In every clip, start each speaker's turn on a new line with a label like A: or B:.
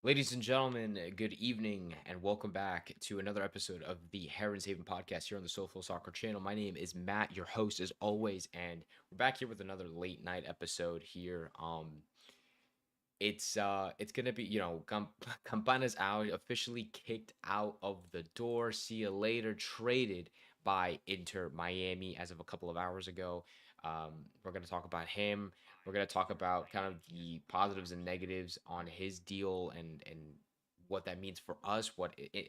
A: Ladies and gentlemen, good evening and welcome back to another episode of the Heron's Haven podcast here on the Soulful Soccer channel. My name is Matt, your host as always, and we're back here with another late night episode here. It's gonna be Campana's out, officially kicked out of the door. See you later, traded by Inter Miami as of a couple of hours ago. We're gonna talk about him. We're gonna talk about kind of the positives and negatives on his deal and what that means for us.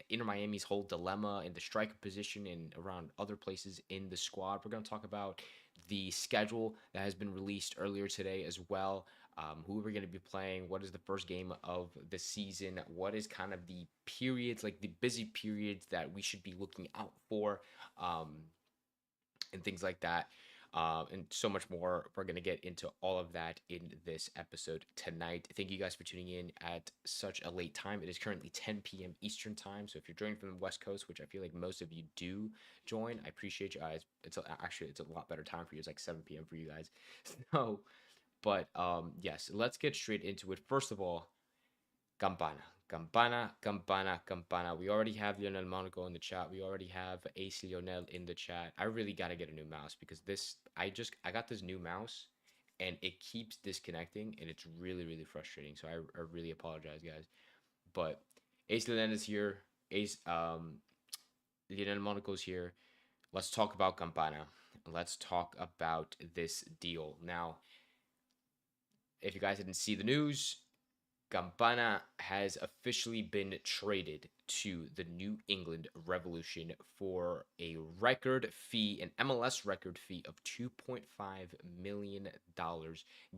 A: Inter Miami's whole dilemma in the striker position and around other places in the squad. We're gonna talk about the schedule that has been released earlier today as well, who we're going to be playing, what is the first game of the season, what is kind of the periods, like the busy periods that we should be looking out for, um, and things like that. And so much more. We're going to get into all of that in this episode tonight. Thank you guys for tuning in at such a late time. It is currently 10 p.m. Eastern time. So if you're joining from the West Coast, which I feel like most of you do join, I appreciate you guys. Actually, it's a lot better time for you. It's like 7 p.m. for you guys. So, but yes, let's get straight into it. First of all, Campana. Campana. We already have Lionel Monaco in the chat. We already have Ace Lionel in the chat. I really gotta get a new mouse because I got this new mouse and it keeps disconnecting and it's really frustrating. So I really apologize, guys. But Ace Lionel is here. Ace Lionel Monaco's here. Let's talk about Campana. Let's talk about this deal. Now, if you guys didn't see the news, Campana has officially been traded to the New England Revolution for a record fee, an MLS record fee of $2.5 million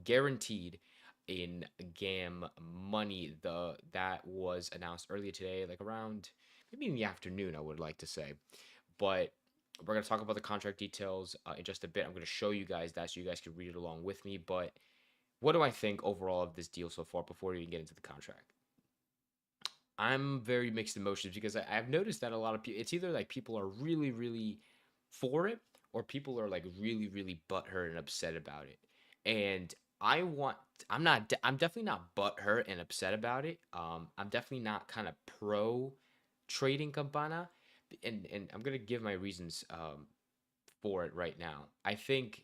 A: guaranteed in GAM money. That was announced earlier today, like around maybe in the afternoon, I would like to say. But we're going to talk about the contract details in just a bit. I'm going to show you guys that so you guys can read it along with me. But what do I think overall of this deal so far before we even get into the contract? I'm very mixed emotions because I've noticed that a lot of people, it's either like people are really for it or people are like really butthurt and upset about it. And I want, I'm definitely not butthurt and upset about it. I'm definitely not kind of pro trading Campana. And I'm going to give my reasons for it right now. I think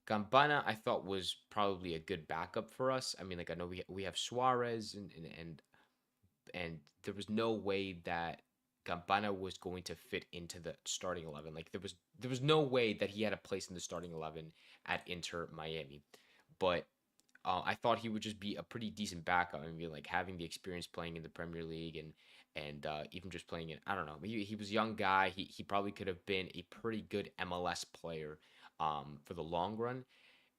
A: Campana, I thought was probably a good backup for us. I mean, like I know we have Suarez and there was no way that Campana was going to fit into the starting 11. Like there was no way that he had a place in the starting 11 at Inter Miami. But I thought he would just be a pretty decent backup. I mean, like having the experience playing in the Premier League and even just playing in, I don't know. He was a young guy. He probably could have been a pretty good MLS player for the long run.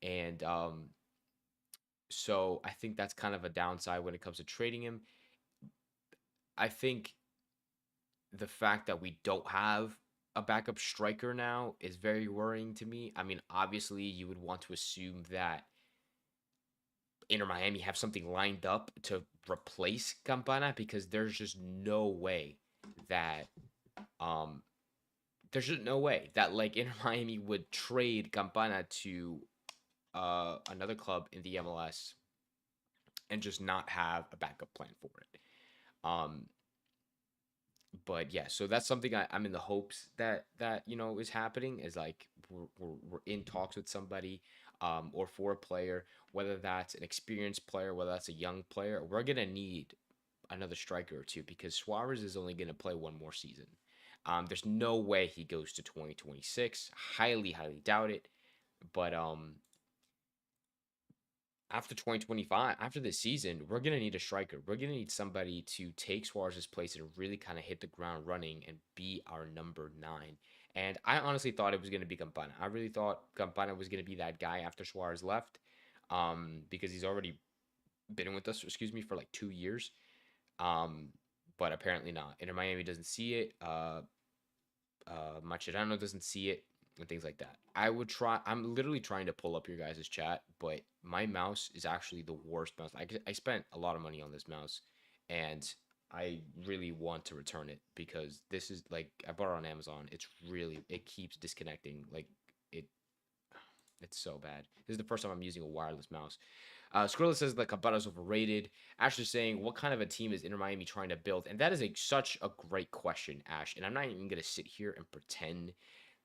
A: And so I think that's kind of a downside when it comes to trading him. I think the fact that we don't have a backup striker now is very worrying to me. I mean, obviously, you would want to assume that Inter Miami have something lined up to replace Campana because that um there's just no way that like Inter Miami would trade Campana to another club in the MLS and just not have a backup plan for it. Um, but yeah, so that's something I'm in the hopes that is happening is like we're in talks with somebody or for a player, whether that's an experienced player, whether that's a young player. We're gonna need another striker or two because Suarez is only gonna play one more season. There's no way he goes to 2026. Highly doubt it. But after 2025, after this season, we're going to need a striker. We're going to need somebody to take Suarez's place and really kind of hit the ground running and be our number 9. And I honestly thought it was going to be Campana. I really thought Campana was going to be that guy after Suarez left because he's already been with us, excuse me, for like 2 years. Um, but apparently not. Inter Miami doesn't see it. Machirano doesn't see it and things like that. I'm literally trying to pull up your guys' chat, but my mouse is actually the worst mouse. I spent a lot of money on this mouse and I really want to return it because this is like I bought it on Amazon. It keeps disconnecting. Like it it's so bad. This is the first time I'm using a wireless mouse. Skrilla says that Campana is overrated. Ash is saying, what kind of a team is Inter Miami trying to build? And that is such a great question, Ash. And I'm not even going to sit here and pretend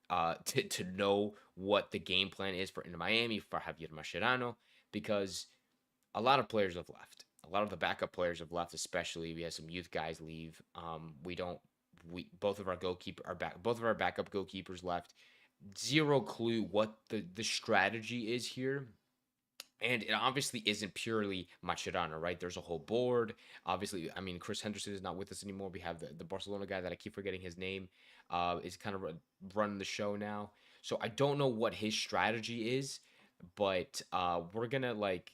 A: to know what the game plan is for Inter Miami, for Javier Mascherano, because a lot of players have left. A lot of the backup players have left, especially we had some youth guys leave. We don't we both of our both of our backup goalkeepers left. Zero clue what the strategy is here. And it obviously isn't purely Mascherano, right? There's a whole board. Obviously, I mean, Chris Henderson is not with us anymore. We have the Barcelona guy that I keep forgetting his name, is kind of running the show now. So I don't know what his strategy is, but we're gonna like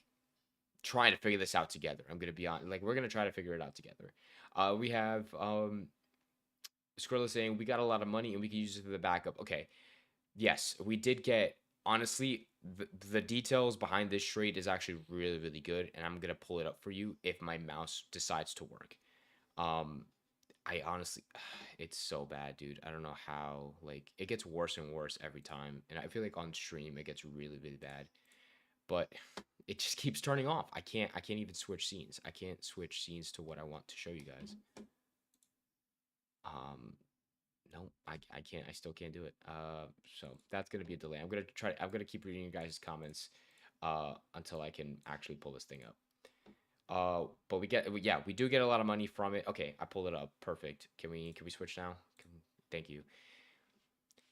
A: trying to figure this out together. I'm gonna be on like we're gonna try to figure it out together. We have Skrilla saying we got a lot of money and we can use it for the backup. Okay, yes, we did get. Honestly, the details behind this trade is actually really really good, and I'm gonna pull it up for you if my mouse decides to work. Um, I honestly, it's so bad, dude. I don't know how. Like, it gets worse and worse every time, and I feel like on stream it gets really really bad. But it just keeps turning off. I can't even switch scenes. I can't switch scenes to what I want to show you guys. Um no, I can't. I still can't do it. So that's gonna be a delay. I'm gonna keep reading you guys' comments until I can actually pull this thing up. But yeah, we do get a lot of money from it. Okay, I pulled it up. Perfect. Can we switch now? Thank you.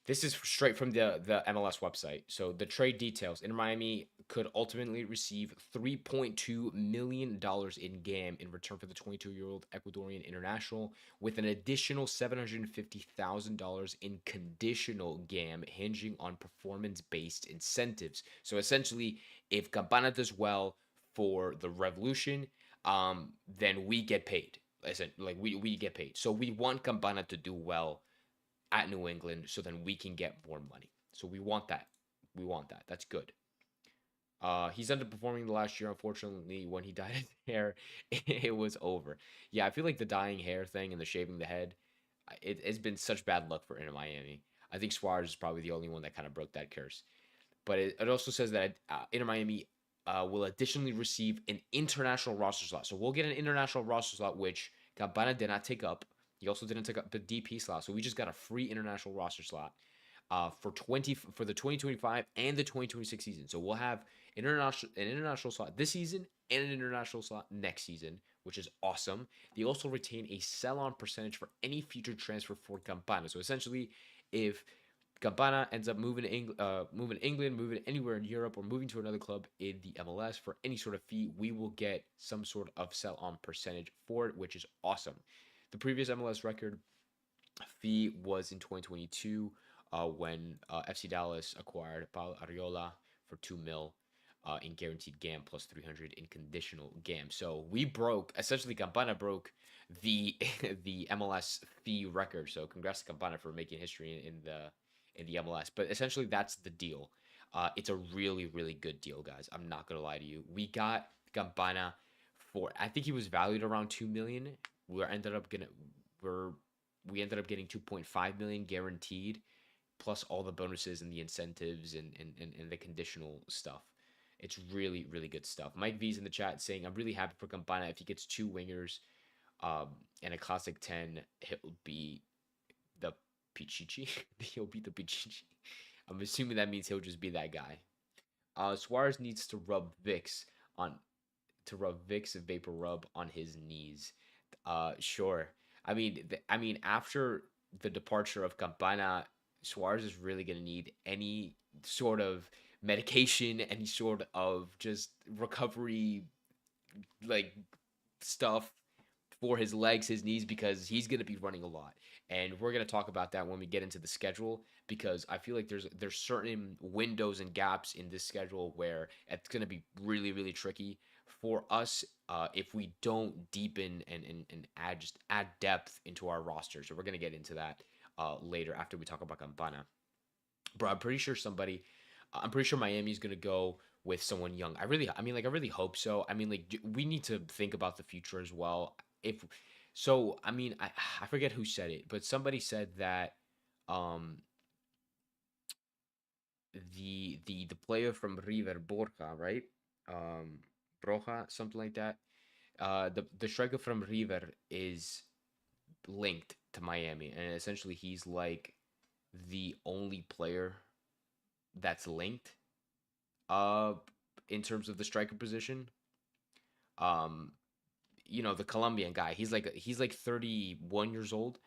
A: This is straight from the MLS website. So the trade details: Inter Miami could ultimately receive $3.2 million in GAM in return for the 22-year-old Ecuadorian international, with an additional $750,000 in conditional GAM, hinging on performance-based incentives. So essentially, if Campana does well for the Revolution, then we get paid. Listen, like we get paid. So we want Campana to do well at New England so then we can get more money. So we want that. We want that. That's good. He's underperforming the last year. Unfortunately, when he dyed his hair, it was over. Yeah, I feel like the dyeing hair thing and the shaving the head, it's been such bad luck for Inter Miami. I think Suarez is probably the only one that kind of broke that curse. But it also says that Inter Miami will additionally receive an international roster slot. So we'll get an international roster slot, which Campana did not take up. He also didn't take up the DP slot. So we just got a free international roster slot for the 2025 and the 2026 season. So we'll have an international slot this season and an international slot next season, which is awesome. They also retain a sell-on percentage for any future transfer for Campana. So essentially, if Campana ends up moving to England, moving anywhere in Europe, or moving to another club in the MLS for any sort of fee, we will get some sort of sell-on percentage for it, which is awesome. The previous MLS record fee was in 2022 when FC Dallas acquired Paul Ariola for 2 mil in guaranteed GAM plus 300 in conditional GAM. So we broke, essentially Campana broke the the MLS fee record. So congrats to Campana for making history in the MLS. But essentially that's the deal. It's a really really good deal, guys. I'm not gonna lie to you. We got Campana for, I think he was valued around 2 million. We're we ended up getting 2.5 million guaranteed, plus all the bonuses and the incentives and the conditional stuff. It's really really good stuff. Mike V's in the chat saying, I'm really happy for Campana. If he gets two wingers and a classic 10, he'll be the Pichichi. He'll be the Pichichi. I'm assuming that means he'll just be that guy. Suarez needs to on rub Vicks Vapor Rub on his knees. Sure. I mean, after the departure of Campana, Suarez is really gonna need any sort of medication, any sort of just recovery, like stuff for his legs, his knees, because he's going to be running a lot. And we're going to talk about that when we get into the schedule, because I feel like there's certain windows and gaps in this schedule where it's going to be really really tricky for us if we don't deepen and add depth into our roster. So we're going to get into that later after we talk about Campana. Bro, I'm pretty sure Miami's gonna go with someone young. I really hope so. I mean, like, we need to think about the future as well. If so, I mean, I forget who said it, but somebody said that um the player from River Borja, right? Um, Roja, something like that. The striker from River is linked to Miami, and essentially he's like the only player that's linked uh in terms of the striker position. Um, the Colombian guy. He's like 31 years old.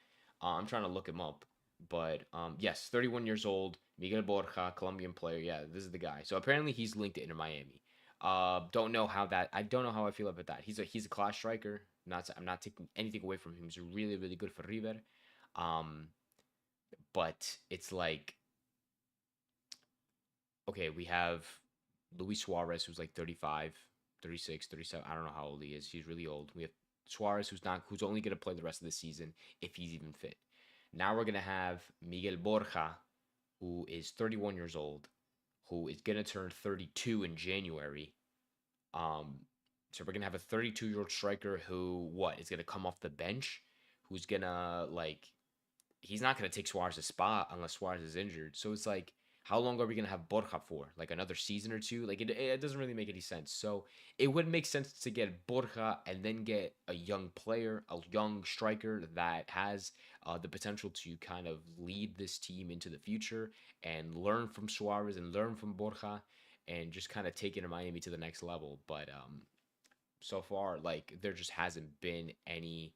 A: I'm trying to look him up, but yes, 31 years old. Miguel Borja, Colombian player. Yeah, this is the guy. So apparently he's linked to Inter Miami. Don't know how that. I don't know how I feel about that. He's a class striker. I'm not taking anything away from him. He's really really good for River. Um, but it's like okay, we have Luis Suarez, who's like 35, 36, 37. I don't know how old he is. He's really old. We have Suarez, who's only going to play the rest of the season if he's even fit. Now we're going to have Miguel Borja, who is 31 years old, who is going to turn 32 in January. Um, so we're going to have a 32-year-old striker who, what, is going to come off the bench, who's going to, like, he's not going to take Suarez's spot unless Suarez is injured. So it's like, how long are we going to have Borja for? Like another season or two? Like it doesn't really make any sense. So it would make sense to get Borja and then get a young player, a young striker that has the potential to kind of lead this team into the future and learn from Suarez and learn from Borja and just kind of take it to Miami to the next level. But so far, like there just hasn't been any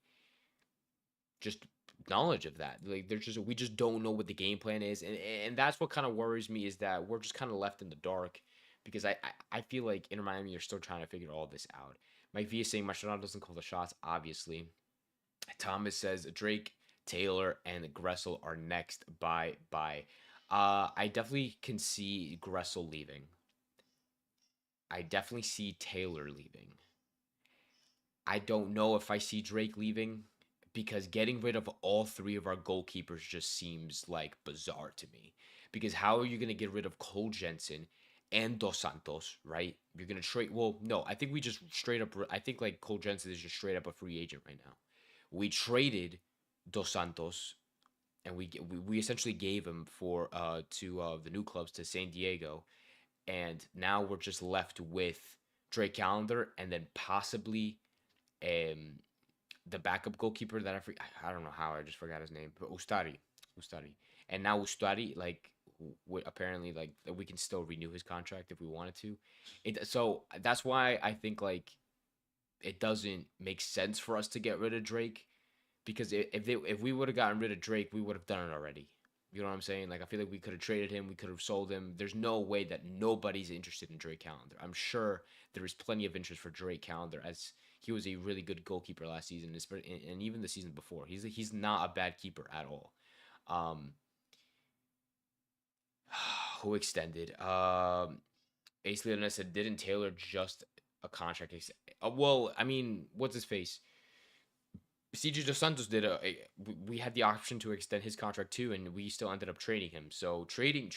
A: just knowledge of that. Like there's just we just don't know what the game plan is, and that's what kind of worries me is that we're just kind of left in the dark because I feel like Inter Miami are still trying to figure all this out. Mike V is saying Mascherano doesn't call the shots, obviously. Thomas says Drake, Taylor, and Gressel are next. By I definitely can see Gressel leaving. I definitely see Taylor leaving. I don't know if I see Drake leaving because getting rid of all three of our goalkeepers just seems like bizarre to me. Because how are you going to get rid of Cole Jensen and Dos Santos, right? You're going to trade. Well, no, I think we just straight up. I think like Cole Jensen is just straight up a free agent right now. We traded Dos Santos and we essentially gave him for to the new clubs to San Diego, and now we're just left with Drake Callender and then possibly um the backup goalkeeper that I don't know how I just forgot his name, but Ustari, and now Ustari like apparently like we can still renew his contract if we wanted to. So that's why I think like it doesn't make sense for us to get rid of Drake because if we would have gotten rid of Drake, we would have done it already. You know what I'm saying? Like I feel like we could have traded him, we could have sold him. There's no way that nobody's interested in Drake Callender. I'm sure there is plenty of interest for Drake Callender as he was a really good goalkeeper last season, and even the season before. He's not a bad keeper at all. Um, who extended? Ace Leonard said, didn't Taylor just a contract? Well, I mean, what's his face? CJ Dos Santos did we had the option to extend his contract too, and we still ended up trading him. So trading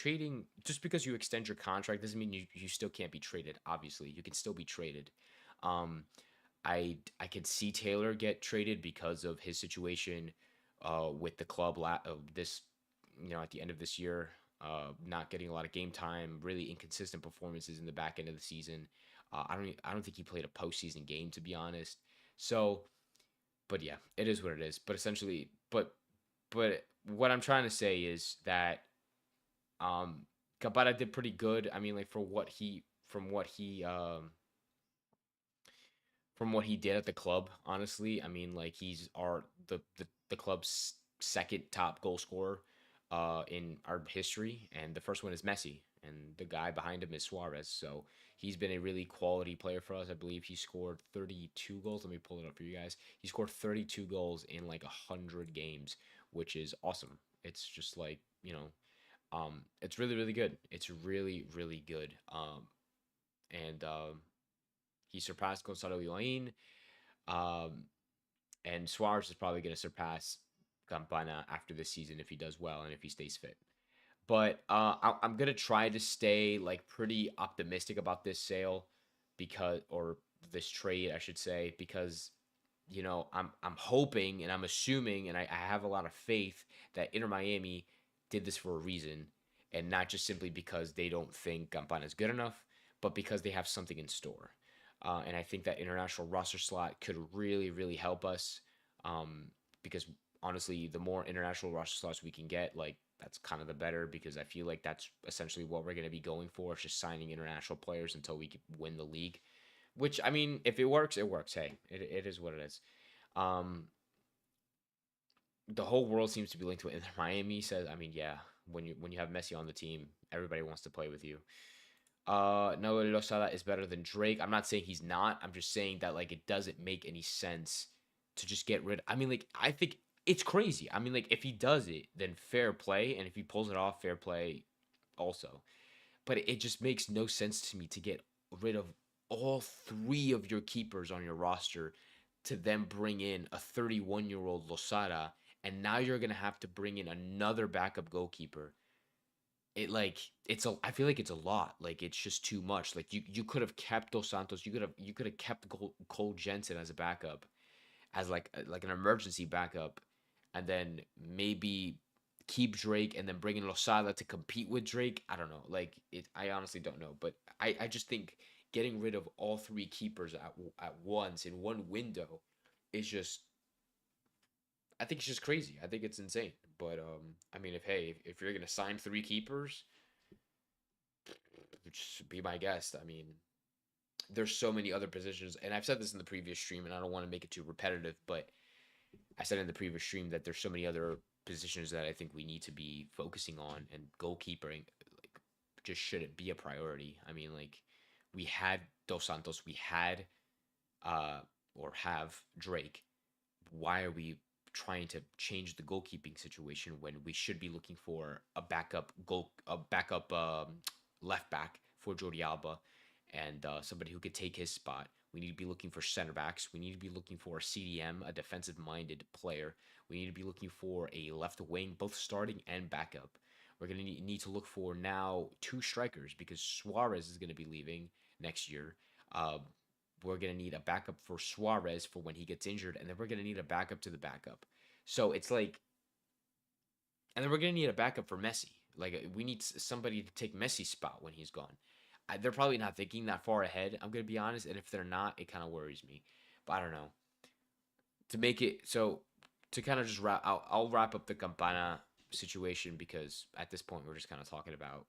A: just because you extend your contract doesn't mean you still can't be traded. Obviously, you can still be traded. Um, I could see Taylor get traded because of his situation with the club this at the end of this year, not getting a lot of game time, really inconsistent performances in the back end of the season. I don't think he played a postseason game to be honest. So but yeah, it is what it is. But essentially, but what I'm trying to say is that Campana did pretty good. I mean, like for what he from what he did at the club, honestly, I mean, like he's the club's second top goal scorer in our history, and the first one is Messi, and the guy behind him is Suarez. So he's been a really quality player for us. I believe he scored 32 goals. Let me pull it up for you guys. He scored 32 goals in like 100 games, which is awesome. It's just like it's really really good. It's really really good. And he surpassed Gonzalo Higuain. Um, and Suarez is probably going to surpass Campana after this season if he does well and if he stays fit. But I'm gonna try to stay like pretty optimistic about this sale or this trade, I should say, because I'm hoping and I'm assuming and I have a lot of faith that Inter Miami did this for a reason and not just simply because they don't think Campana is good enough, but because they have something in store. And I think that international roster slot could really, really help us. Um, because honestly, the more international roster slots we can get, like that's kind of the better. Because I feel like that's essentially what we're going to be going for. It's just signing international players until we can win the league. Which I mean, if it works, it works. Hey, it is what it is. Um, the whole world seems to be linked to it. And Miami says, I mean, yeah, when you have Messi on the team, everybody wants to play with you. Noel Losada is better than Drake. I'm not saying he's not. I'm just saying that like it doesn't make any sense to just get rid. I mean, like I think it's crazy. I mean, like if he does it, then fair play, and if he pulls it off, fair play also. But it just makes no sense to me to get rid of all three of your keepers on your roster to then bring in a 31-year-old Losada, and now you're gonna have to bring in another backup goalkeeper. It like it's a I feel like it's a lot. Like it's just too much. Like you could have kept Dos Santos. You could have kept Cole Jensen as a backup, as like an emergency backup, and then maybe keep Drake and then bring in Losada to compete with Drake. I don't know. Like it. I honestly don't know. But I just think getting rid of all three keepers at once in one window is just I think it's just crazy. I think it's insane. But I mean, if you're gonna sign three keepers, just be my guest. I mean, there's so many other positions, and I've said this in the previous stream, and I don't want to make it too repetitive, but I said in the previous stream that there's so many other positions that I think we need to be focusing on, and goalkeeping like just shouldn't be a priority. I mean, like we had Dos Santos, we had uh or have Drake. Why are we trying to change the goalkeeping situation when we should be looking for a backup left back for Jordi Alba, and somebody who could take his spot. We need to be looking for center backs. We need to be looking for a CDM, a defensive minded player. We need to be looking for a left wing, both starting and backup. We're going to need to look for now two strikers because Suarez is going to be leaving next year. Uh, we're going to need a backup for Suarez for when he gets injured, and then we're going to need a backup to the backup. So it's like, and then we're going to need a backup for Messi. Like we need somebody to take Messi's spot when he's gone. They're probably not thinking that far ahead. I'm going to be honest, and if they're not, it kind of worries me. But I don't know. To make it so, to kind of just wrap, I'll wrap up the Campana situation because at this point we're just kind of talking about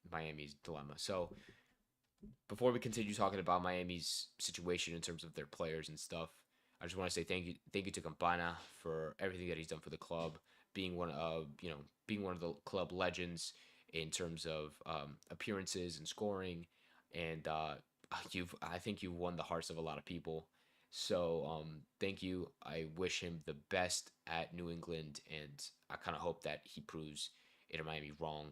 A: Miami's dilemma. So before we continue talking about Miami's situation in terms of their players and stuff, I just want to say thank you to Campana for everything that he's done for the club, being being one of the club legends in terms of appearances and scoring, and I think you've won the hearts of a lot of people. So thank you. I wish him the best at New England, and I kind of hope that he proves Inter Miami wrong.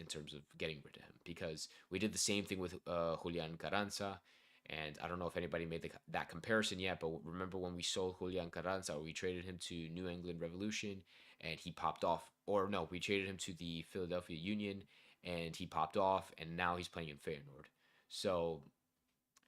A: In terms of getting rid of him because we did the same thing with Julian Carranza. And I don't know if anybody made that comparison yet, but remember when we sold Julian Carranza or we traded him to New England Revolution and he popped off? Or no, we traded him to the Philadelphia Union and he popped off and now he's playing in Feyenoord. So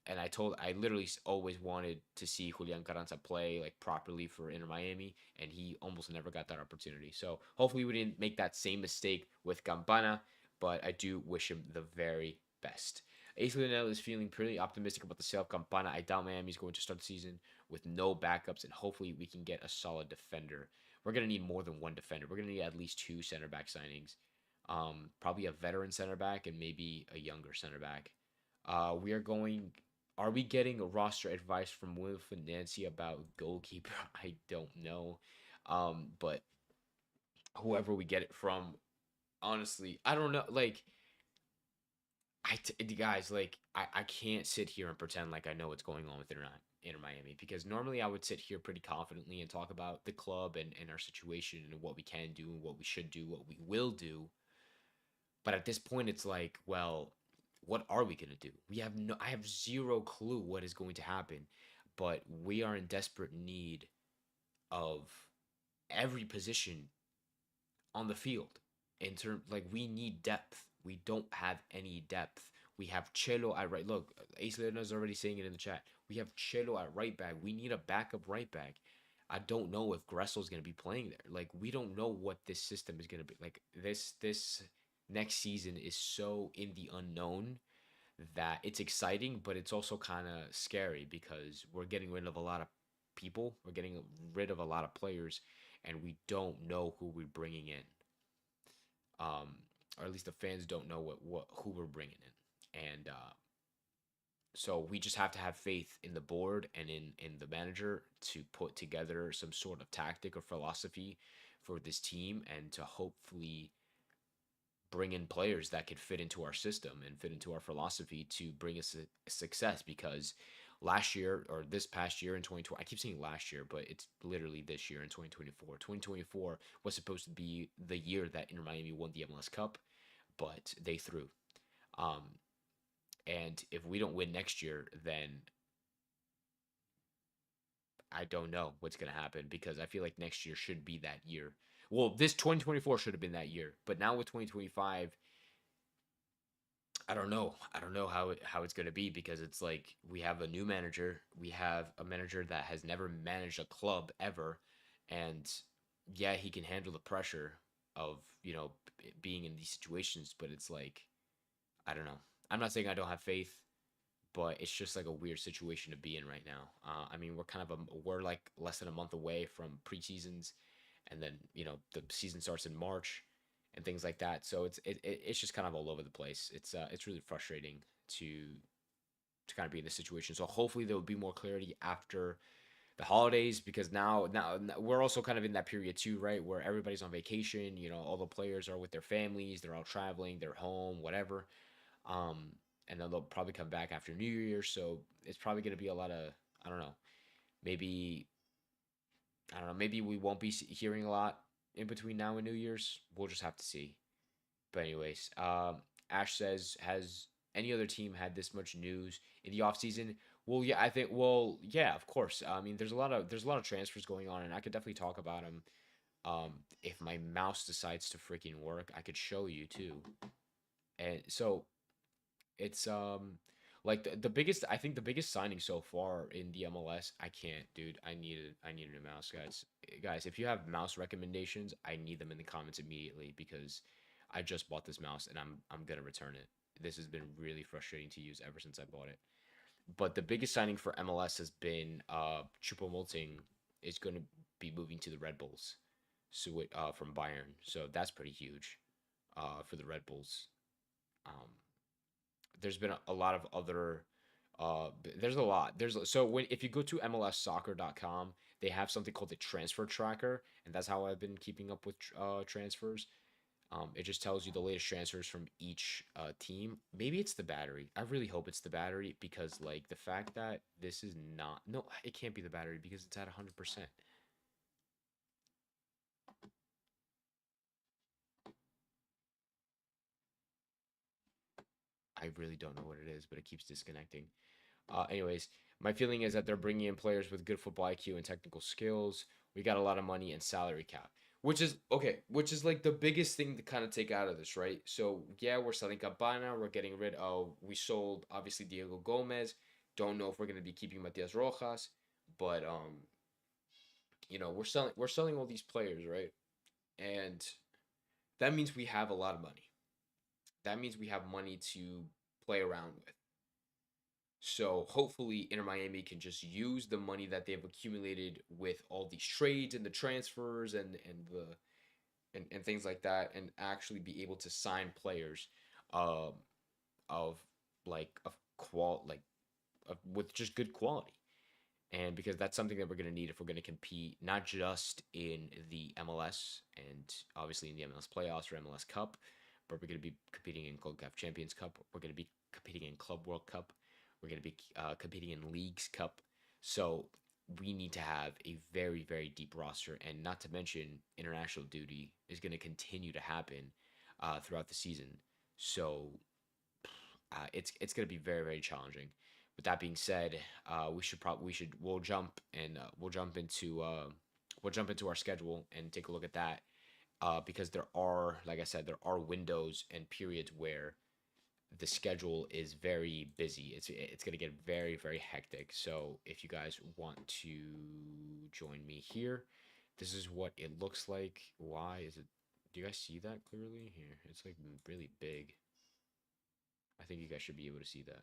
A: and I literally always wanted to see Julian Carranza play like properly for Inter Miami, and he almost never got that opportunity. So hopefully we didn't make that same mistake with Campana, but I do wish him the very best. Ace Lionel is feeling pretty optimistic about the sale of Campana. I doubt Miami's going to start the season with no backups, and hopefully we can get a solid defender. We're gonna need more than one defender. We're gonna need at least two center back signings. Probably a veteran center back and maybe a younger center back. We are going are we getting a roster advice from Will Nancy about goalkeeper? I don't know. But whoever we get it from, honestly, I don't know. Like, guys, like, I can't sit here and pretend like I know what's going on with Inter Miami because normally I would sit here pretty confidently and talk about the club and our situation and what we can do and what we should do, what we will do. But at this point, it's like, well, what are we gonna do? I have zero clue what is going to happen, but we are in desperate need of every position on the field. In terms, like we need depth. We don't have any depth. We have Chelo at right. Look, Ace is already saying it in the chat. We have Chelo at right back. We need a backup right back. I don't know if Gressel's gonna be playing there. Like we don't know what this system is gonna be. Like this next season is so in the unknown that it's exciting, but it's also kind of scary because we're getting rid of a lot of people, we're getting rid of a lot of players, and we don't know who we're bringing in, or at least the fans don't know what who we're bringing in, and so we just have to have faith in the board and in the manager to put together some sort of tactic or philosophy for this team and to hopefully bring in players that could fit into our system and fit into our philosophy to bring us a success because last year or this past year in 2020, I keep saying last year, but it's literally this year in 2024. 2024 was supposed to be the year that Inter Miami won the MLS Cup, but they threw. Um, and if we don't win next year, then I don't know what's going to happen because I feel like next year should be that year. Well, this 2024 should have been that year, but now with 2025, I don't know. I don't know how it's going to be because it's like we have a new manager. We have a manager that has never managed a club ever, and yeah, he can handle the pressure of being in these situations. But it's like I don't know. I'm not saying I don't have faith, but it's just like a weird situation to be in right now. I mean, we're like less than a month away from preseasons, and then the season starts in March and things like that. So it's just kind of all over the place. It's really frustrating to kind of be in this situation. So hopefully there will be more clarity after the holidays because now we're also kind of in that period too, right? Where everybody's on vacation. All the players are with their families. They're all traveling. They're home, whatever. Um, and then they'll probably come back after New Year. So it's probably going to be a lot of I don't know. Maybe I don't know. Maybe we won't be hearing a lot in between now and New Year's. We'll just have to see. But anyways, Ash says, has any other team had this much news in the offseason? Well, yeah, I think. Well, yeah, of course. I mean, there's a lot of transfers going on, and I could definitely talk about them. If my mouse decides to freaking work, I could show you too. And so it's like the biggest I think the biggest signing so far in the MLS. I can't, dude. I need a new mouse, guys. Guys, if you have mouse recommendations, I need them in the comments immediately because I just bought this mouse and I'm gonna return it. This has been really frustrating to use ever since I bought it. But the biggest signing for MLS has been Choupo-Moting is going to be moving to the Red Bulls, so from Bayern. So that's pretty huge for the Red Bulls. Um, there's been a lot of other there's a lot so when if you go to mlssoccer.com, they have something called the transfer tracker, and that's how I've been keeping up with transfers. It just tells you the latest transfers from each team. Maybe it's the battery. I really hope it's the battery because like the fact that this is not no, it can't be the battery because it's at 100%. I really don't know what it is, but it keeps disconnecting. Anyways, my feeling is that they're bringing in players with good football IQ and technical skills. We got a lot of money and salary cap, which is okay. Which is like the biggest thing to kind of take out of this, right? So yeah, we're selling Campana. We're getting rid of. We sold obviously Diego Gomez. Don't know if we're gonna be keeping Matias Rojas, but we're selling all these players, right? And that means we have a lot of money. That means we have money to play around with. So hopefully Inter Miami can just use the money that they've accumulated with all these trades and the transfers and things like that, and actually be able to sign players um of like with just good quality. And because that's something that we're going to need if we're going to compete not just in the MLS and obviously in the MLS playoffs or MLS Cup, but we're going to be competing in CONCACAF Champions Cup. We're going to be competing in Club World Cup. We're going to be competing in Leagues Cup. So we need to have a very, very deep roster. And not to mention, international duty is going to continue to happen throughout the season. So it's going to be very, very challenging. With that being said, we'll jump into our schedule and take a look at that because there are, like I said, there are windows and periods where the schedule is very busy. It's gonna get very, very hectic. So if you guys want to join me here, this is what it looks like. Why is it? Do you guys see that clearly here? It's like really big. I think you guys should be able to see that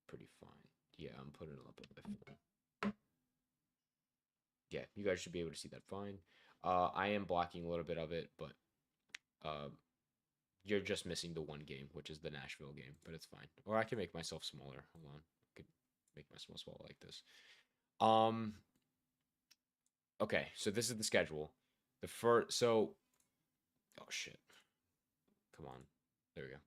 A: pretty fine. Yeah, I'm putting it up on my phone. Yeah, you guys should be able to see that fine. I am blocking a little bit of it, but uh, you're just missing the one game, which is the Nashville game, but it's fine. Or I can make myself smaller. Hold on, I could make myself smaller like this. Um, okay, so this is the schedule. The first, so oh shit, come on, there we go.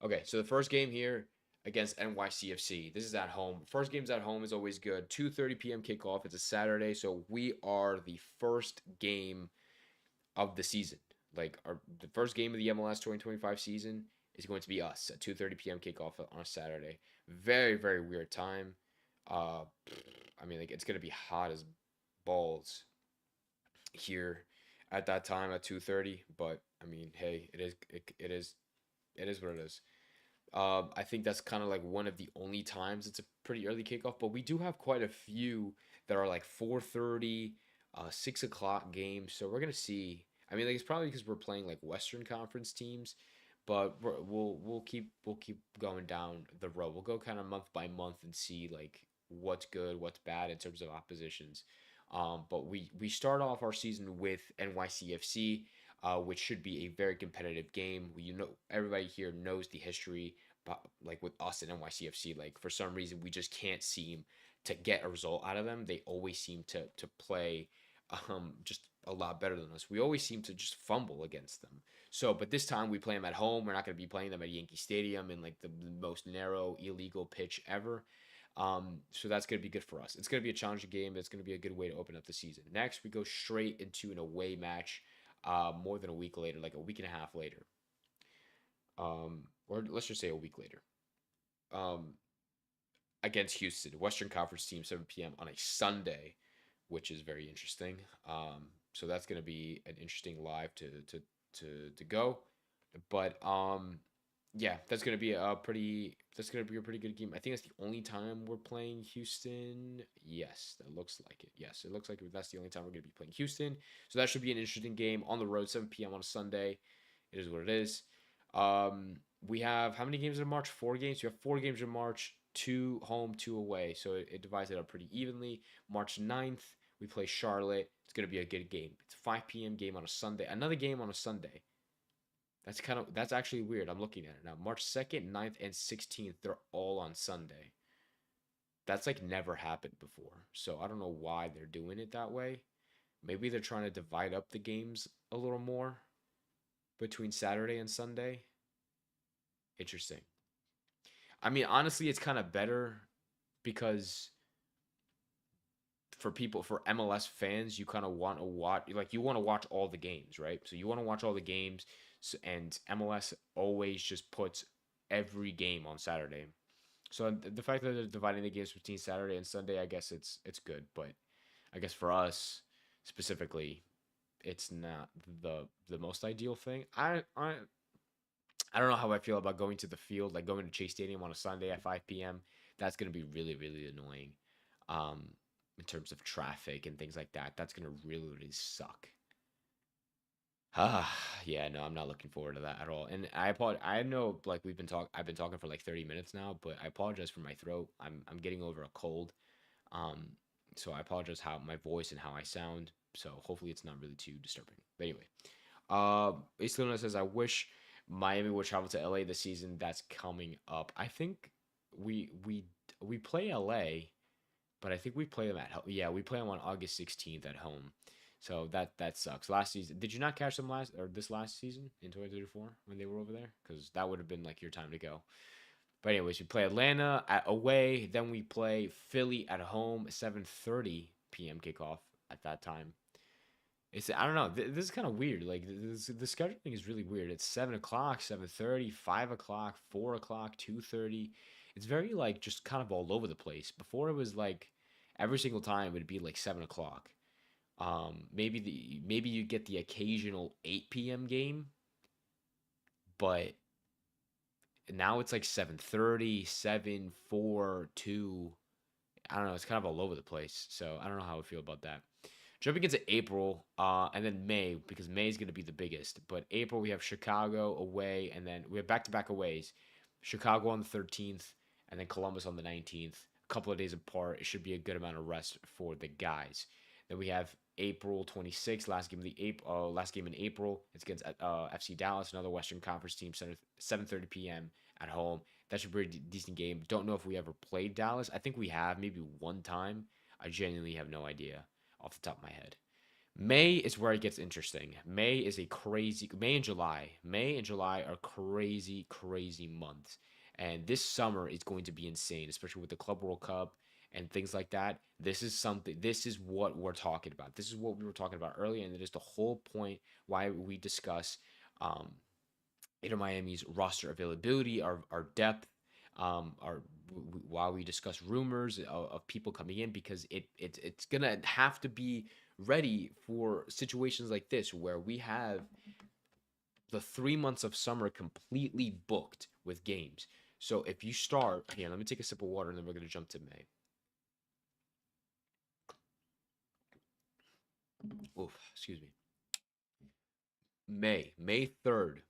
A: Okay, so the first game here against NYCFC. This is at home. First game's at home is always good. 2:30 p.m. kickoff. It's a Saturday, so we are the first game of the season. Like the first game of the MLS 2025 season is going to be us at 2:30 p.m. kickoff on a Saturday. Very very weird time. Uh, I mean like it's gonna be hot as balls here at that time at 2:30. But I mean hey, it is what it is. I think that's kind of like one of the only times it's a pretty early kickoff, but we do have quite a few that are like 4:30, 6 o'clock games. So we're gonna see. I mean, like it's probably because we're playing like Western Conference teams, but we'll keep going down the road. We'll go kind of month by month and see like what's good, what's bad in terms of oppositions. But we start off our season with NYCFC, which should be a very competitive game. You know, everybody here knows the history, but like with us and NYCFC, like for some reason we just can't seem to get a result out of them. They always seem to play just a lot better than us. We always seem to just fumble against them. So, but this time we play them at home. We're not going to be playing them at Yankee Stadium in like the most narrow, illegal pitch ever. So that's going to be good for us. It's going to be a challenging game. It's going to be a good way to open up the season. Next, we go straight into an away match more than a week later, like a week and a half later. Or let's just say a week later. Um, Against Houston, Western Conference team, 7 p.m. on a Sunday, which is very interesting. So that's going to be an interesting live to go. But yeah, that's gonna be a pretty good game. I think that's the only time we're playing Houston. Yes, that looks like it. Yes, it looks like that's the only time we're gonna be playing Houston. So that should be an interesting game on the road, 7 p.m. on a Sunday. It is what it is. We have how many games in March? 4 games. We have 4 games in March, two home, two away. So it divides it up pretty evenly. March 9th, we play Charlotte. It's gonna be a good game. It's a 5 p.m. game on a Sunday. Another game on a Sunday. That's actually weird. I'm looking at it now. March 2nd, 9th, and 16th, they're all on Sunday. That's like never happened before. So I don't know why they're doing it that way. Maybe they're trying to divide up the games a little more between Saturday and Sunday. Interesting. I mean, honestly, it's kind of better because for MLS fans, you kind of want to watch like you want to watch all the games, right? So you want to watch all the games, and MLS always just puts every game on Saturday. So the fact that they're dividing the games between Saturday and Sunday, I guess it's good, but I guess for us specifically, it's not the most ideal thing. I don't know how I feel about going to the field, like going to Chase Stadium on a Sunday at 5 p.m. That's gonna be really really annoying. Um, in terms of traffic and things like that. That's gonna really, really suck. Ah, yeah, no, I'm not looking forward to that at all. And I apologize. I know, like I've been talking for like 30 minutes now, but I apologize for my throat. I'm getting over a cold. Um, so I apologize how my voice and how I sound. So hopefully it's not really too disturbing. But anyway, Isluna says I wish Miami would travel to LA this season. That's coming up. I think we we we play LA. But I think we play them at home. Yeah, we play them on August 16th at home. So that sucks. Last season, did you not catch them last or this last season in 2024 when they were over there? Because that would have been like your time to go. But anyways, we play Atlanta at away, then we play Philly at home, 7:30 p.m. kickoff at that time. It's I don't know. This is kind of weird. Like the scheduling is really weird. It's 7 o'clock, 7:30, 5 o'clock, 4 o'clock, 2:30. It's very like just kind of all over the place. Before it was like every single time it would be like 7 o'clock. Maybe you get the occasional 8 p.m. game, but now it's like 7:30, 7, 4, 2. I don't know. It's kind of all over the place. So I don't know how I feel about that. Jumping into April, and then May, because May is going to be the biggest. But April, we have Chicago away, and then we have back to back aways. Chicago on the 13th, and then Columbus on the 19th. A couple of days apart. It should be a good amount of rest for the guys. Then we have April 26th, last game in April. It's against FC Dallas, another Western Conference team, 7:30 p.m. at home. That should be a decent game. Don't know if we ever played Dallas. I think we have, maybe one time. I genuinely have no idea off the top of my head. May is where it gets interesting. May and July. May and July are crazy, crazy months. And this summer is going to be insane, especially with the Club World Cup and things like that. This is what we're talking about. This is what we were talking about earlier, and it is the whole point why we discuss um, Inter Miami's roster availability, our depth, while we discuss rumors of people coming in, because it's gonna have to be ready for situations like this where we have the 3 months of summer completely booked with games. So if you start here, let me take a sip of water and then we're gonna jump to May. Oof, excuse me. May 3rd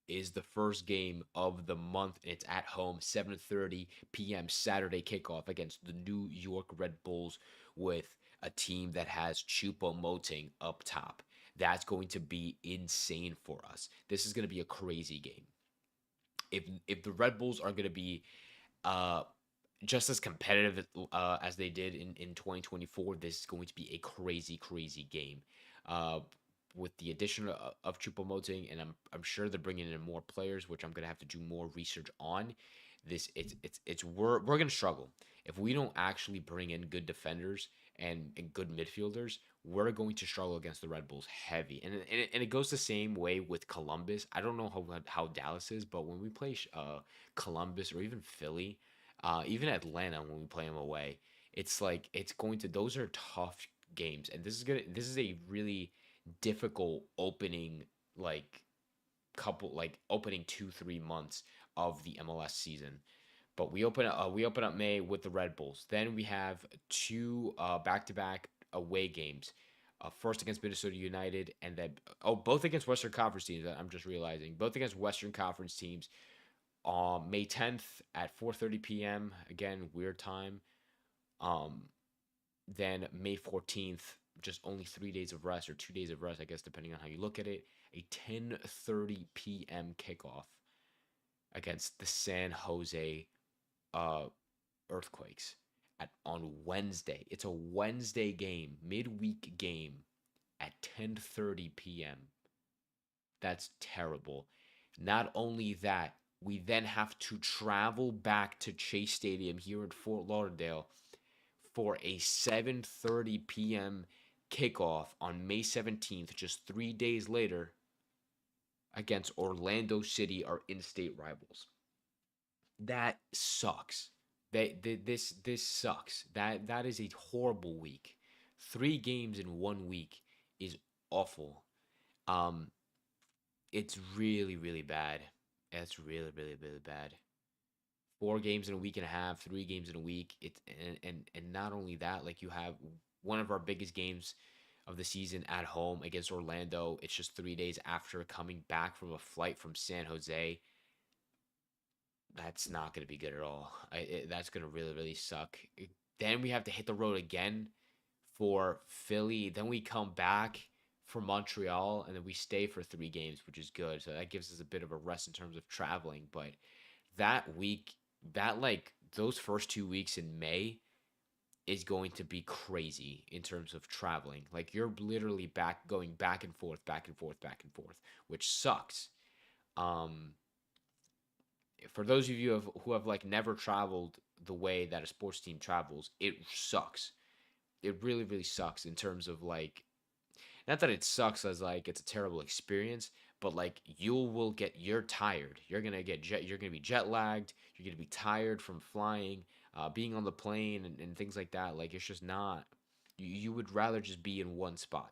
A: is the first game of the month, and it's at home, 7:30 p.m. Saturday kickoff against the New York Red Bulls with a team that has Choupo-Moting up top. That's going to be insane for us. This is going to be a crazy game. If the Red Bulls are going to be uh, just as competitive as they did in 2024, this is going to be a crazy, crazy game. Uh, with the addition of Choupo-Moting, and I'm sure they're bringing in more players, which I'm gonna have to do more research on. This it's we're gonna struggle if we don't actually bring in good defenders and good midfielders. We're going to struggle against the Red Bulls heavy, and it goes the same way with Columbus. I don't know how Dallas is, but when we play Columbus or even Philly, even Atlanta when we play them away, it's like it's going to those are tough games, and this is a really difficult opening like opening 2-3 months of the MLS season. But we open up May with the Red Bulls. Then we have two back-to-back away games. First against Minnesota United, and then both against Western Conference teams. I'm just realizing both against Western Conference teams. May 10th at 4:30 p.m. Again, weird time. Um, then May 14th, just only 3 days of rest or 2 days of rest, I guess, depending on how you look at it. A 10:30 p.m. kickoff against the San Jose uh, Earthquakes on Wednesday. It's a Wednesday game, midweek game at 10:30 p.m. That's terrible. Not only that, we then have to travel back to Chase Stadium here in Fort Lauderdale for a 7:30 p.m. kickoff on May 17th, just 3 days later, against Orlando City, our in-state rivals. That sucks. This sucks. That is a horrible week. 3 games in 1 week is awful. Um, it's really, really bad. It's really, really, really bad. 4 games in a week and a half, 3 games in a week. And not only that, like you have one of our biggest games of the season at home against Orlando. It's just 3 days after coming back from a flight from San Jose. That's not going to be good at all. That's going to really, really suck. Then we have to hit the road again for Philly. Then we come back for Montreal, and then we stay for 3 games, which is good. So that gives us a bit of a rest in terms of traveling. But that week, those first 2 weeks in May is going to be crazy in terms of traveling. Like you're literally going back and forth, back and forth, back and forth, which sucks. Um, for those of you who have like never traveled the way that a sports team travels, it sucks. It really, really sucks in terms of like, not that it sucks as like it's a terrible experience, but like you're tired. You're gonna be jet lagged. You're gonna be tired from flying, being on the plane and things like that. Like it's just not. You would rather just be in one spot.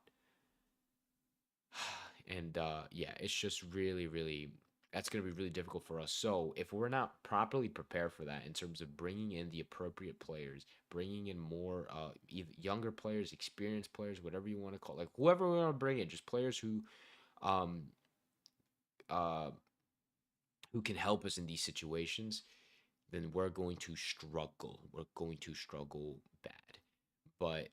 A: And yeah, it's just really, really that's going to be really difficult for us. So if we're not properly prepared for that in terms of bringing in the appropriate players, bringing in more younger players, experienced players, whatever you want to call, like whoever we want to bring in, just players who um, uh, who can help us in these situations, then we're going to struggle. We're going to struggle bad. But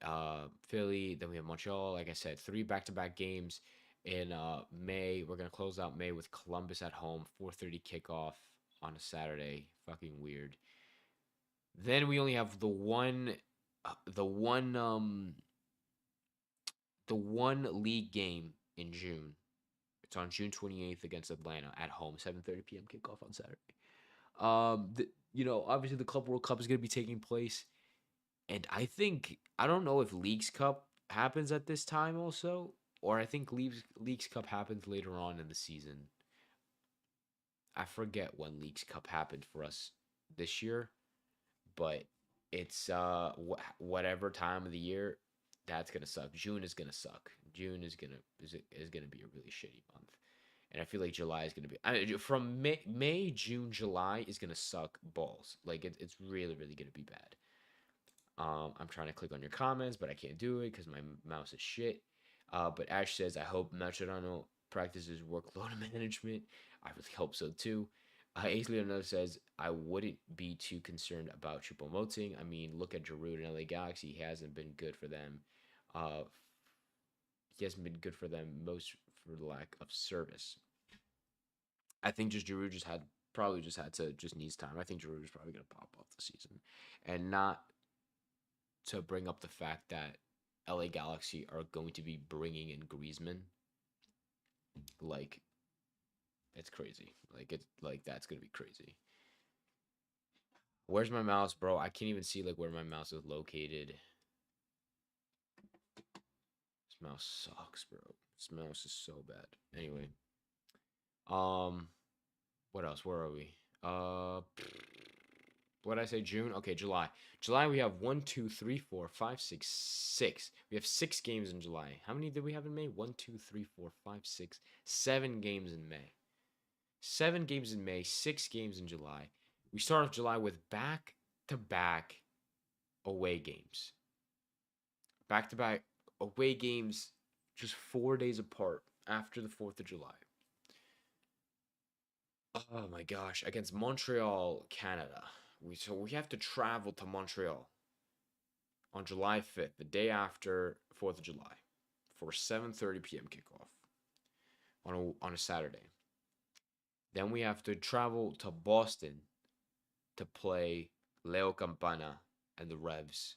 A: Philly, then we have Montreal. Like I said, three back-to-back games in May. We're gonna close out May with Columbus at home, 4:30 kickoff on a Saturday. Fucking weird. Then we only have the one, the one league game in June. It's on June 28th against Atlanta at home, 7:30 p.m. kickoff on Saturday. Obviously the Club World Cup is going to be taking place, and I don't know if Leagues Cup happens at this time also, or I think Leagues Cup happens later on in the season. I forget when Leagues Cup happened for us this year, but it's whatever time of the year, that's gonna suck. June is gonna suck. June is gonna be a really shitty month, and I feel like July is gonna be from May, June, July is gonna suck balls. Like it's really really gonna be bad. I'm trying to click on your comments, but I can't do it because my mouse is shit. But Ash says, I hope Macerano practices workload management. I really hope so too. Ace Leonardo says, I wouldn't be too concerned about Choupo-Moting. I mean, look at Giroud and LA Galaxy. He hasn't been good for them. Uh, he hasn't been good for them most for the lack of service. I think just Giroud probably just had to just needs time. I think Giroud is probably gonna pop off the season, and not to bring up the fact that LA Galaxy are going to be bringing in Griezmann. Like it's crazy. Like that's gonna be crazy. Where's my mouse, bro? I can't even see like where my mouse is located. This mouse sucks, bro. This mouse is so bad. Anyway, um, what else? Where are we? What did I say? June? Okay, July. July we have 1, 2, 3, 4, 5, 6, 6. We have 6 games in July. How many did we have in May? 1, 2, 3, 4, 5, 6, 7 games in May. 7 games in May, 6 games in July. We start off July with back to back away games. Back to back away games just 4 days apart after the 4th of July. Oh my gosh, against Montreal, Canada. So we have to travel to Montreal on July 5th, the day after 4th of July, for 7:30 p.m. kickoff on a Saturday. Then we have to travel to Boston to play Leo Campana and the Revs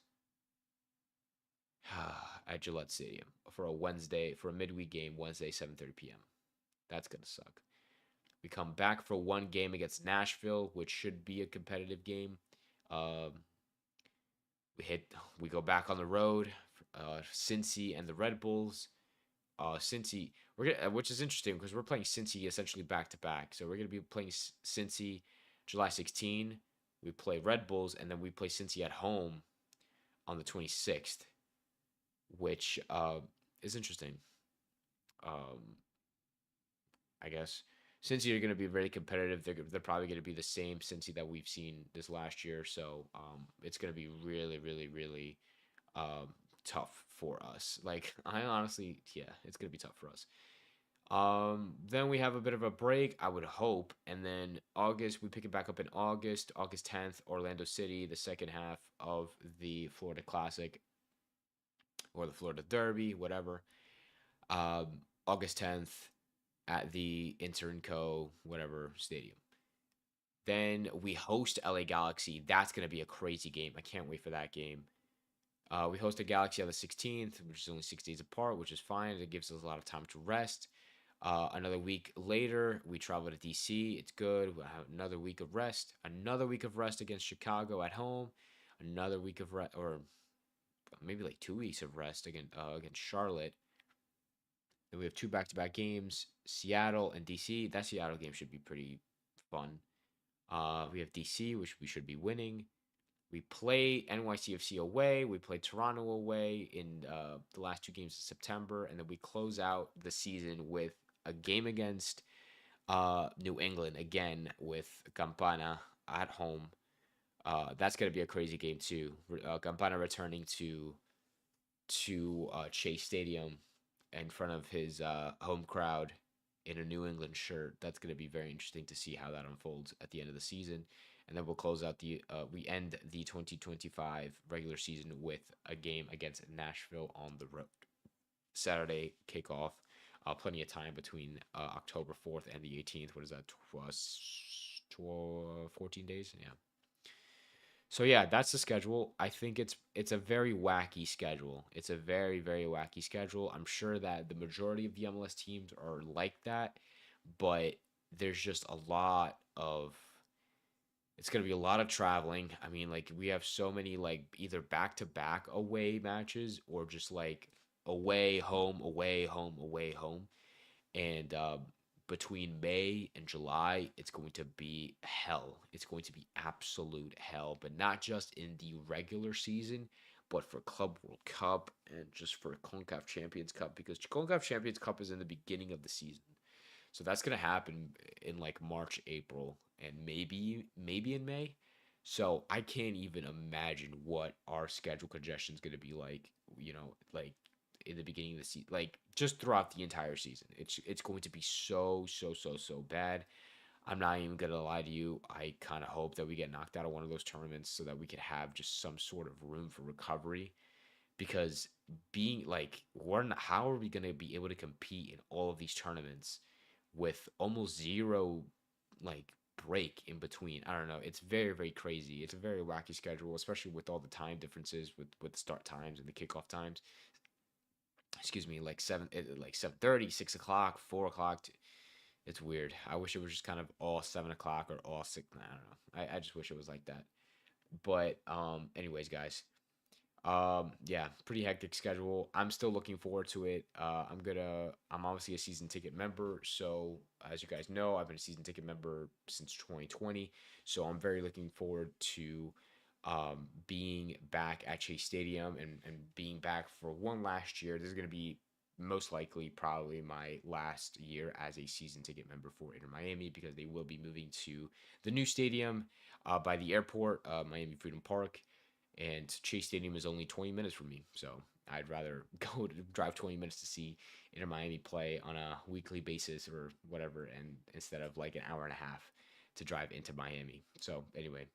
A: at Gillette Stadium for a midweek game, Wednesday, 7:30 p.m. That's gonna suck. We come back for one game against Nashville, which should be a competitive game. Um, we go back on the road, Cincy and the Red Bulls. Cincy, which is interesting because we're playing Cincy essentially back to back. So we're gonna be playing Cincy July 16. We play Red Bulls, and then we play Cincy at home on the 26th, which is interesting. Um, I guess Cincy are going to be very competitive. They're probably going to be the same Cincy that we've seen this last year. So it's going to be really, really, really tough for us. Like I honestly, yeah, it's going to be tough for us. Then we have a bit of a break, I would hope, and then August we pick it back up in August 10th, Orlando City, the second half of the Florida Classic or the Florida Derby, whatever. August 10th at the Inter&Co whatever stadium. Then we host LA Galaxy. That's gonna be a crazy game. I can't wait for that game. We host the Galaxy on the 16th, which is only 6 days apart, which is fine. It gives us a lot of time to rest. Another week later, we travel to DC. It's good. We'll have another week of rest. Another week of rest against Chicago at home. Another week of rest, or maybe like 2 weeks of rest against Charlotte. Then we have two back-to-back games, Seattle and DC. That Seattle game should be pretty fun. We have DC, which we should be winning. We play NYCFC away. We play Toronto away in the last 2 games of September, and then we close out the season with a game against New England again with Campana at home. That's gonna be a crazy game too. Campana returning to Chase Stadium in front of his home crowd in a New England shirt. That's going to be very interesting to see how that unfolds at the end of the season. And then we'll close out we end the 2025 regular season with a game against Nashville on the road. Saturday kickoff. Plenty of time between October 4th and the 18th. What is that? 14 days? Yeah. So yeah, that's the schedule. I think it's a very wacky schedule. It's a very very wacky schedule. I'm sure that the majority of the MLS teams are like that, but there's just a lot of it's going to be a lot of traveling. I mean, like we have so many like either back-to-back away matches or just like away home away home away home and between May and July, it's going to be hell. It's going to be absolute hell, but not just in the regular season, but for Club World Cup and just for CONCACAF Champions Cup because CONCACAF Champions Cup is in the beginning of the season. So that's gonna happen in like March, April, and maybe in May. So I can't even imagine what our schedule congestion is gonna be like. Like in the beginning of the season, like just throughout the entire season. It's going to be so bad. I'm not even gonna lie to you. I kind of hope that we get knocked out of one of those tournaments so that we could have just some sort of room for recovery because being like how are we going to be able to compete in all of these tournaments with almost zero like break in between? I don't know, it's very very crazy. It's a very wacky schedule, especially with all the time differences with the start times and the kickoff times. Excuse me, like 7:30, 6 o'clock, 4 o'clock. It's weird. I wish it was just kind of all 7 o'clock or all six. I don't know. I just wish it was like that. But anyways guys, yeah, pretty hectic schedule. I'm still looking forward to it. I'm obviously a season ticket member, so as you guys know, I've been a season ticket member since 2020. So I'm very looking forward to being back at Chase Stadium and being back for one last year. This is going to be most likely probably my last year as a season ticket member for Inter Miami because they will be moving to the new stadium by the airport, Miami Freedom Park, and Chase Stadium is only 20 minutes from me. So I'd rather go to drive 20 minutes to see Inter Miami play on a weekly basis or whatever, and instead of like an hour and a half to drive into Miami. So anyway,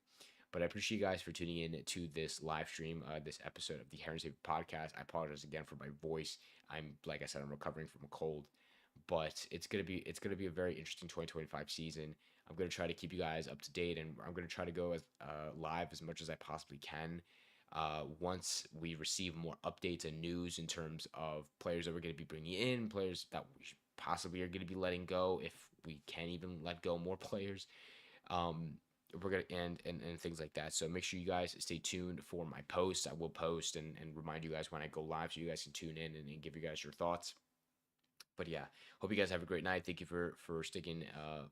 A: but I appreciate you guys for tuning in to this live stream, this episode of the Heron Saver podcast. I apologize again for my voice. Like I said, I'm recovering from a cold, but it's gonna be a very interesting 2025 season. I'm gonna try to keep you guys up to date, and I'm gonna try to go as live as much as I possibly can. Once we receive more updates and news in terms of players that we're gonna be bringing in, players that we possibly are gonna be letting go, if we can even let go more players. Um, we're gonna and things like that. So make sure you guys stay tuned for my posts. I will post and remind you guys when I go live, so you guys can tune in and give you guys your thoughts. But yeah, hope you guys have a great night. Thank you for sticking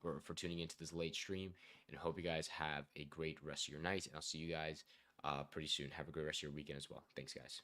A: or for tuning into this late stream, and hope you guys have a great rest of your night. And I'll see you guys pretty soon. Have a great rest of your weekend as well. Thanks, guys.